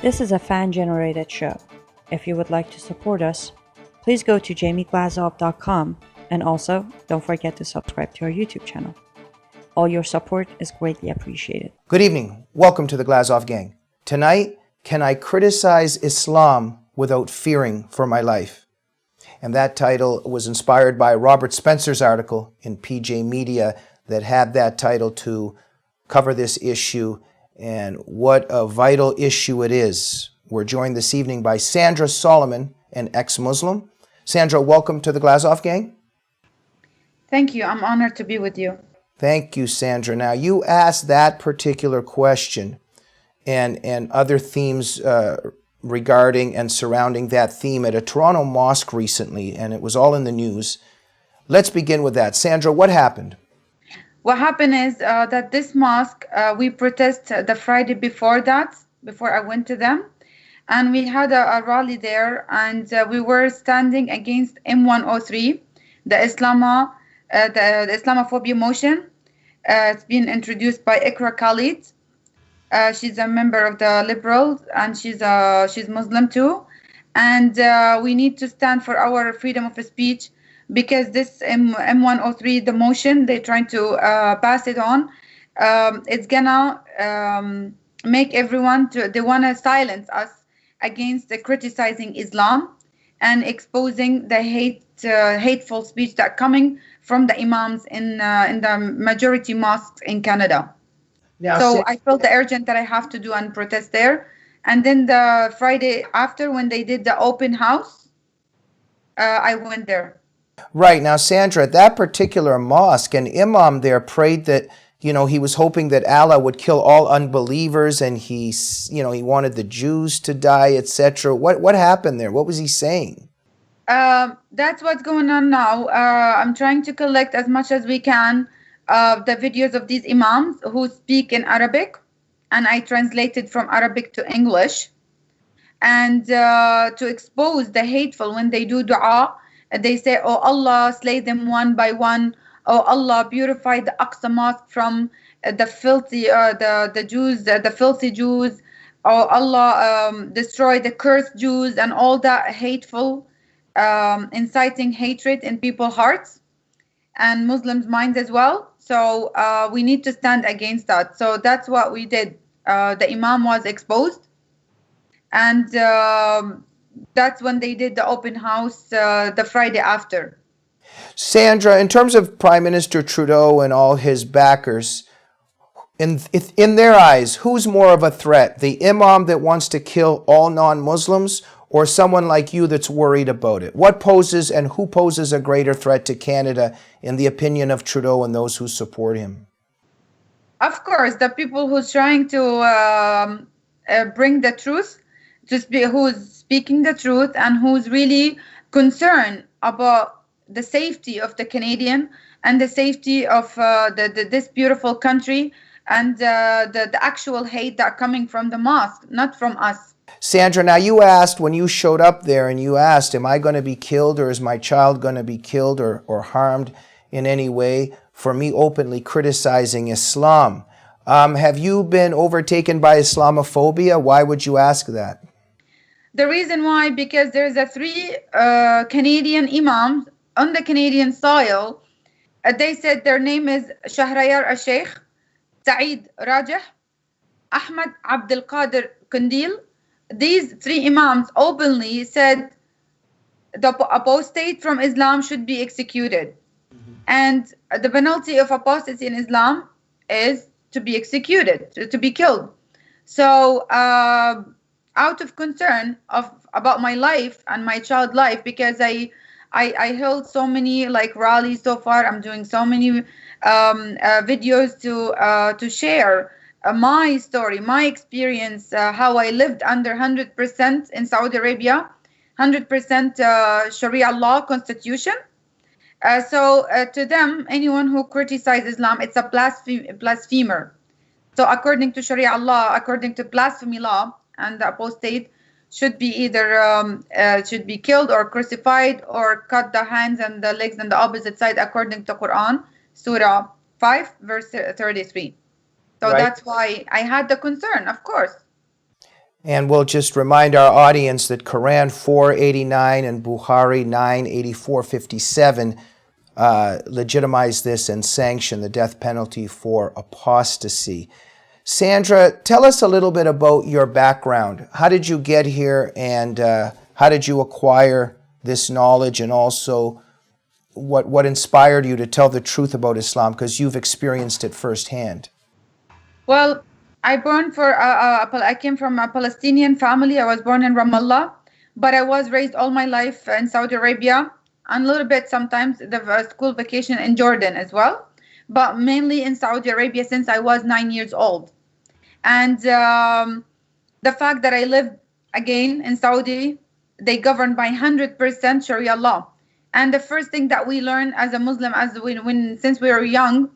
This is a fan-generated show. If you would like to support us, please go to jamieglazov.com, and also don't forget to subscribe to our YouTube channel. All your support is greatly appreciated. Good evening. Welcome to the Glazov Gang. Tonight, can I criticize Islam without fearing for my life? And that title was inspired by Robert Spencer's article in PJ Media that had that title to cover this issue, and what a vital issue it is. We're joined this evening by Sandra Solomon, an ex-Muslim. Sandra, welcome to the Glazov Gang. Thank you. I'm honored to be with you. Thank you, Sandra. Now, you asked that particular question and other themes regarding and surrounding that theme at a Toronto mosque recently, and it was all in the news. Let's begin with that. Sandra, what happened? What happened is that this mosque, we protest the Friday before that, before I went to them. And we had a rally there, and we were standing against M103, the Islamophobia motion. It's been introduced by Ikra Khalid. She's a member of the Liberals, and she's Muslim too. And we need to stand for our freedom of speech, because this M103, the motion, they're trying to pass it on. It's gonna make everyone they want to silence us against the criticizing Islam and exposing the hateful speech that coming from the imams in the majority mosques in Canada. Now, so I felt the urgent that I have to do and protest there. And then the Friday after, when they did the open house, I went there. Right. Now, Sandra, at that particular mosque, an imam there prayed that, he was hoping that Allah would kill all unbelievers, and he wanted the Jews to die, etc. What happened there? What was he saying? That's what's going on now. I'm trying to collect as much as we can the videos of these imams who speak in Arabic, and I translated from Arabic to English, and to expose the hateful when they do dua. They say, "Oh Allah, slay them one by one. Oh Allah, purify the Aqsa Mosque from the filthy, the Jews, the filthy Jews. Oh Allah, destroy the cursed Jews," and all that hateful, inciting hatred in people's hearts and Muslims' minds as well. So we need to stand against that. So that's what we did. The Imam was exposed, and that's when they did the open house the Friday after. Sandra, in terms of Prime Minister Trudeau and all his backers, in their eyes, who's more of a threat? The imam that wants to kill all non-Muslims, or someone like you that's worried about it? What poses and who poses a greater threat to Canada in the opinion of Trudeau and those who support him? Of course, the people who's trying to bring the truth, who's speaking the truth, and who's really concerned about the safety of the Canadian and the safety of this beautiful country, and the actual hate that coming from the mosque, not from us. Sandra, now you asked when you showed up there, and you asked, am I going to be killed, or is my child going to be killed or harmed in any way for me openly criticizing Islam? Have you been overtaken by Islamophobia? Why would you ask that? The reason why, because there's a 3 Canadian imams on the Canadian soil. They said their name is Shahrayar al-Sheikh, Saeed Rajah, Ahmad Abdul Qadir Kandil. These 3 imams openly said the apostate from Islam should be executed. And the penalty of apostasy in Islam is to be executed, to be killed. So out of concern about my life and my child life, because I held so many rallies so far. I'm doing so many videos to share my story, my experience, how I lived under 100% in Saudi Arabia, 100% Sharia law constitution. So to them, anyone who criticizes Islam, it's a blasphemer. So according to Sharia law, according to blasphemy law, and the apostate should be either should be killed or crucified or cut the hands and the legs on the opposite side, according to Quran, Surah 5, verse 33. So right. That's why I had the concern, of course. And we'll just remind our audience that Quran 489 and Bukhari 98457 legitimize this and sanction the death penalty for apostasy. Sandra, tell us a little bit about your background. How did you get here, and how did you acquire this knowledge, and also what inspired you to tell the truth about Islam, because you've experienced it firsthand? Well, I came from a Palestinian family. I was born in Ramallah, but I was raised all my life in Saudi Arabia, and a little bit sometimes the school vacation in Jordan as well, but mainly in Saudi Arabia since I was 9 years old. And the fact that I lived again in Saudi, they govern by 100% Sharia law. And the first thing that we learn as a Muslim, since we were young,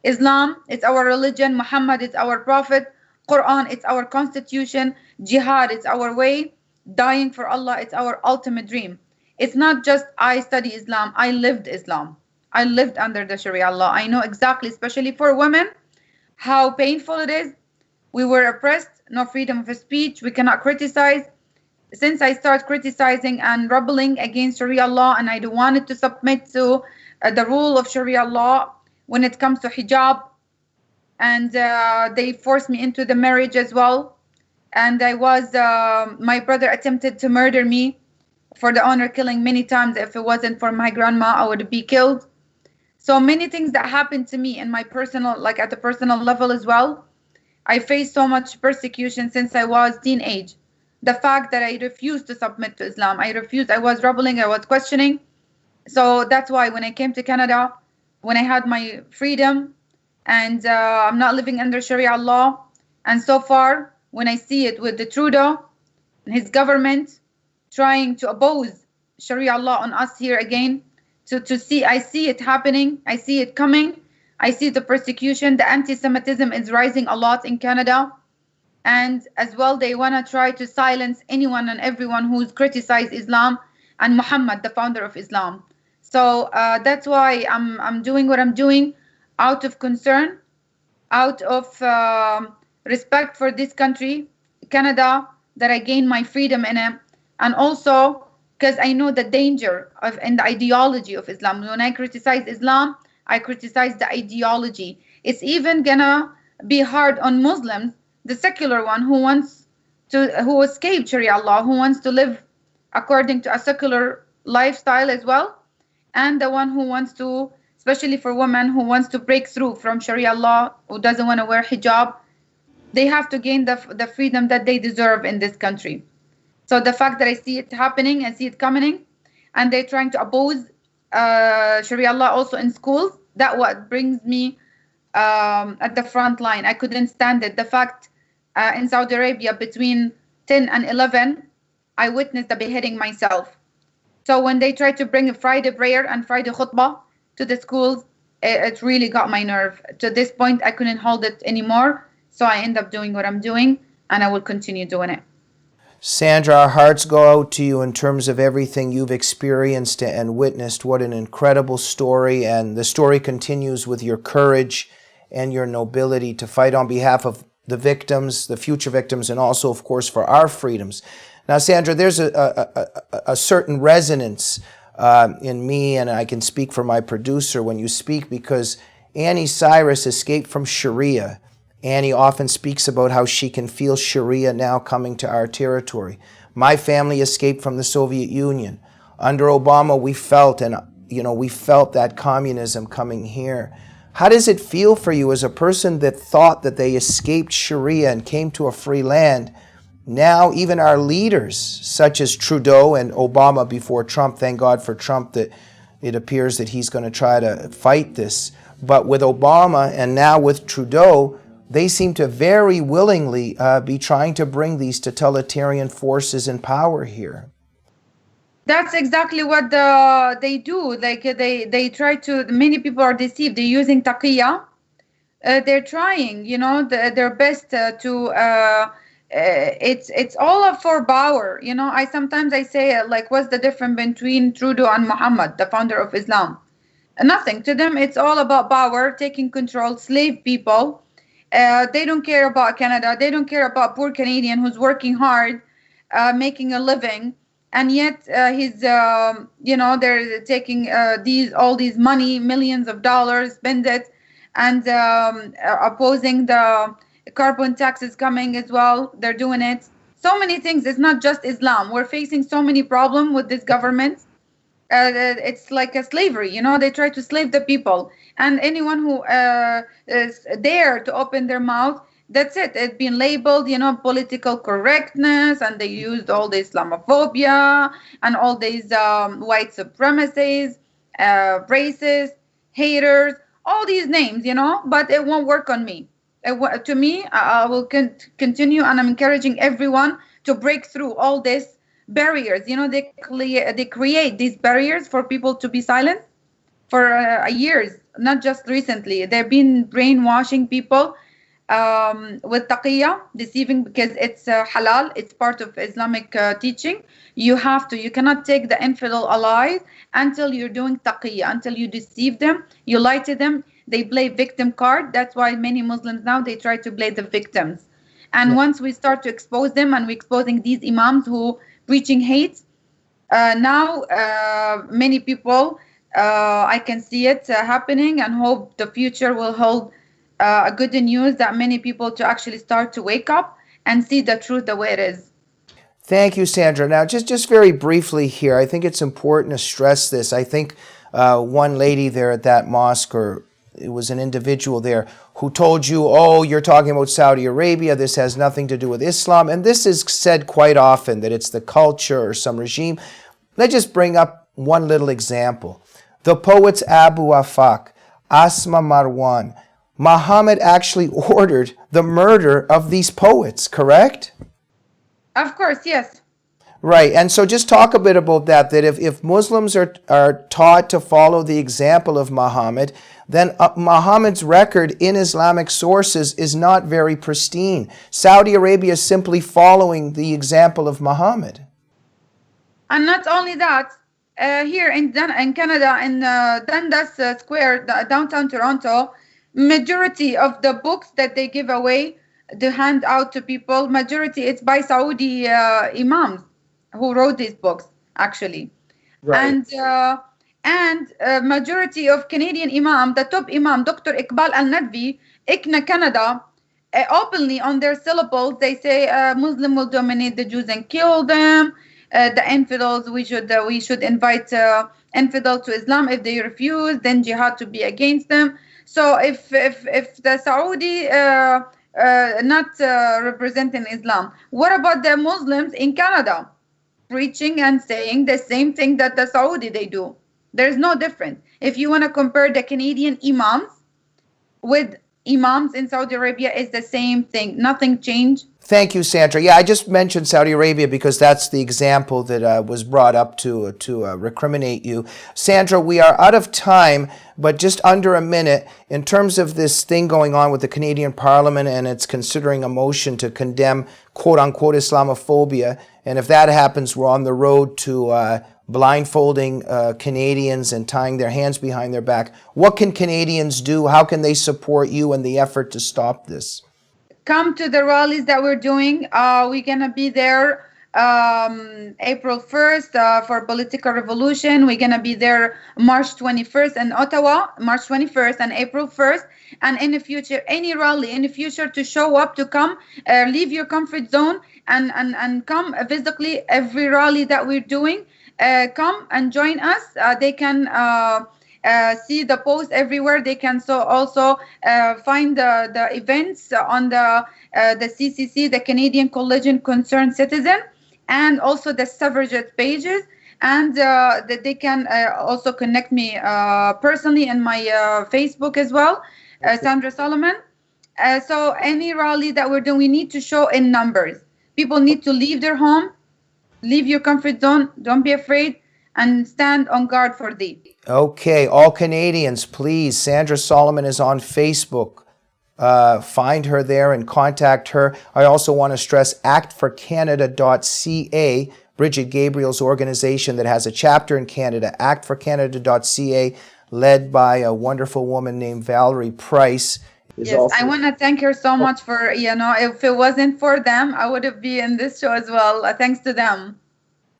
Islam, it's our religion. Muhammad, it's our prophet. Quran, it's our constitution. Jihad, it's our way. Dying for Allah, it's our ultimate dream. It's not just I study Islam, I lived Islam. I lived under the Sharia law. I know exactly, especially for women, how painful it is. We were oppressed, no freedom of speech, we cannot criticize. Since I started criticizing and rebelling against Sharia law, and I wanted to submit to the rule of Sharia law when it comes to hijab, and they forced me into the marriage as well. And my brother attempted to murder me for the honor killing many times. If it wasn't for my grandma, I would be killed. So many things that happened to me in my personal, like at the personal level as well. I faced so much persecution since I was teenage. The fact that I refused to submit to Islam, I was rebelling, I was questioning. So that's why when I came to Canada, when I had my freedom, and I'm not living under Sharia law, and so far, when I see it with the Trudeau and his government trying to oppose Sharia law on us here again, I see it happening, I see it coming, I see the persecution, the anti-Semitism is rising a lot in Canada. And as well, they want to try to silence anyone and everyone who's criticized Islam and Muhammad, the founder of Islam. So that's why I'm doing what I'm doing, out of concern, out of respect for this country, Canada, that I gained my freedom in it, and also because I know the danger and the ideology of Islam. When I criticize Islam, I criticize the ideology. It's even gonna be hard on Muslims, the secular one who escaped Sharia law, who wants to live according to a secular lifestyle as well, and the one who wants to, especially for women, who wants to break through from Sharia law, who doesn't want to wear hijab. They have to gain the freedom that they deserve in this country. So the fact that I see it happening and see it coming, and they're trying to oppose Sharia law also in schools, that what brings me at the front line. I couldn't stand it. The fact in Saudi Arabia between 10 and 11, I witnessed the beheading myself. So when they tried to bring a Friday prayer and Friday khutbah to the schools, it really got my nerve. To this point, I couldn't hold it anymore. So I end up doing what I'm doing, and I will continue doing it. Sandra, our hearts go out to you in terms of everything you've experienced and witnessed. What an incredible story. And the story continues with your courage and your nobility to fight on behalf of the victims, the future victims, and also, of course, for our freedoms. Now, Sandra, there's a certain resonance in me, and I can speak for my producer when you speak, because Annie Cyrus escaped from Sharia. Annie often speaks about how she can feel Sharia now coming to our territory. My family escaped from the Soviet Union. Under Obama, we felt that communism coming here. How does it feel for you as a person that thought that they escaped Sharia and came to a free land? Now, even our leaders, such as Trudeau and Obama before Trump, thank God for Trump that it appears that he's going to try to fight this. But with Obama and now with Trudeau, they seem to very willingly be trying to bring these totalitarian forces in power here. That's exactly what they do. Like they try to. Many people are deceived. They're using taqiyya. They're trying, their best to. It's all up for power. I sometimes say like, what's the difference between Trudeau and Muhammad, the founder of Islam? Nothing. To them, it's all about power, taking control, slave people. They don't care about Canada. They don't care about poor Canadian who's working hard, making a living, and yet he's, they're taking all these money, millions of dollars, spend it, and opposing the carbon taxes coming as well. They're doing it. So many things. It's not just Islam. We're facing so many problems with this government. It's like a slavery, they try to slave the people, and anyone who is dare to open their mouth, that's it. It's been labeled, political correctness, and they used all the Islamophobia and all these white supremacies, racist, haters, all these names, but it won't work on me. To me, I will continue, and I'm encouraging everyone to break through all this barriers. They create these barriers for people to be silent for years, not just recently. They've been brainwashing people with taqiyya, deceiving, because it's halal. It's part of Islamic teaching. You cannot take the infidel alive until you're doing taqiyya, until you deceive them, you lie to them. They play victim card. That's why many Muslims now, they try to play the victims. And once we start to expose them, and we're exposing these imams who preaching hate, now many people, I can see it happening, and hope the future will hold a good news that many people to actually start to wake up and see the truth the way it is. Thank you, Sandra. Now, just very briefly here, I think it's important to stress this. I think one lady there at that mosque, or it was an individual there, who told you, oh, you're talking about Saudi Arabia, this has nothing to do with Islam. And this is said quite often, that it's the culture or some regime. Let's just bring up one little example. The poets Abu Afaq, Asma Marwan, Muhammad actually ordered the murder of these poets, correct? Of course, yes. Right, and so just talk a bit about that if Muslims are taught to follow the example of Muhammad, then Muhammad's record in Islamic sources is not very pristine. Saudi Arabia is simply following the example of Muhammad. And not only that, here in Canada, in Dundas Square, downtown Toronto, majority of the books that they give away to hand out to people, majority it's by Saudi imams who wrote these books, actually. Right. And majority of Canadian imam, the top imam, Dr. Iqbal Al-Nadvi, ICNA Canada, openly on their syllables, they say Muslim will dominate the Jews and kill them. The infidels, we should invite infidels to Islam. If they refuse, then jihad to be against them. So if the Saudi not representing Islam, what about the Muslims in Canada preaching and saying the same thing that the Saudi they do? There's no difference. If you want to compare the Canadian imams with imams in Saudi Arabia, it's the same thing. Nothing changed. Thank you, Sandra. Yeah, I just mentioned Saudi Arabia because that's the example that was brought up to recriminate you. Sandra, we are out of time, but just under a minute. In terms of this thing going on with the Canadian Parliament, and it's considering a motion to condemn quote-unquote Islamophobia, and if that happens, we're on the road to blindfolding Canadians and tying their hands behind their back. What can Canadians do? How can they support you in the effort to stop this? Come to the rallies that we're doing. We're going to be there April 1st for Political Revolution. We're going to be there March 21st in Ottawa, March 21st and April 1st. And in the future, any rally in the future to show up, to come, leave your comfort zone and come physically every rally that we're doing. Come and join us. They can see the post everywhere. They can also find the events on the CCC, the Canadian Coalition Concerned Citizen, and also the suffragette pages. And that they can also connect me personally in my Facebook as well, Sandra Solomon. So any rally that we're doing, we need to show in numbers. People need to leave their home, leave your comfort zone, don't be afraid, and stand on guard for thee. Okay, all Canadians, please. Sandra Solomon is on Facebook. Find her there and contact her. I also want to stress actforcanada.ca, Bridget Gabriel's organization that has a chapter in Canada, actforcanada.ca, led by a wonderful woman named Valerie Price. is Yes, also. I want to thank her so much for, if it wasn't for them, I would have been in this show as well. Thanks to them.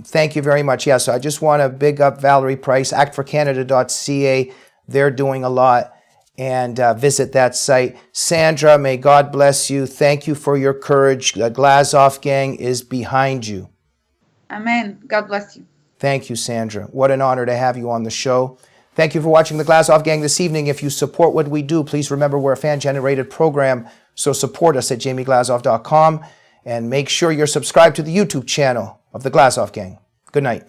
Thank you very much. Yes, I just want to big up Valerie Price, actforcanada.ca. They're doing a lot, and visit that site. Sandra, may God bless you. Thank you for your courage. The Glazov Gang is behind you. Amen. God bless you. Thank you, Sandra. What an honor to have you on the show. Thank you for watching the Glazov Gang this evening. If you support what we do, please remember we're a fan-generated program, so support us at jamieglazov.com and make sure you're subscribed to the YouTube channel of the Glazov Gang. Good night.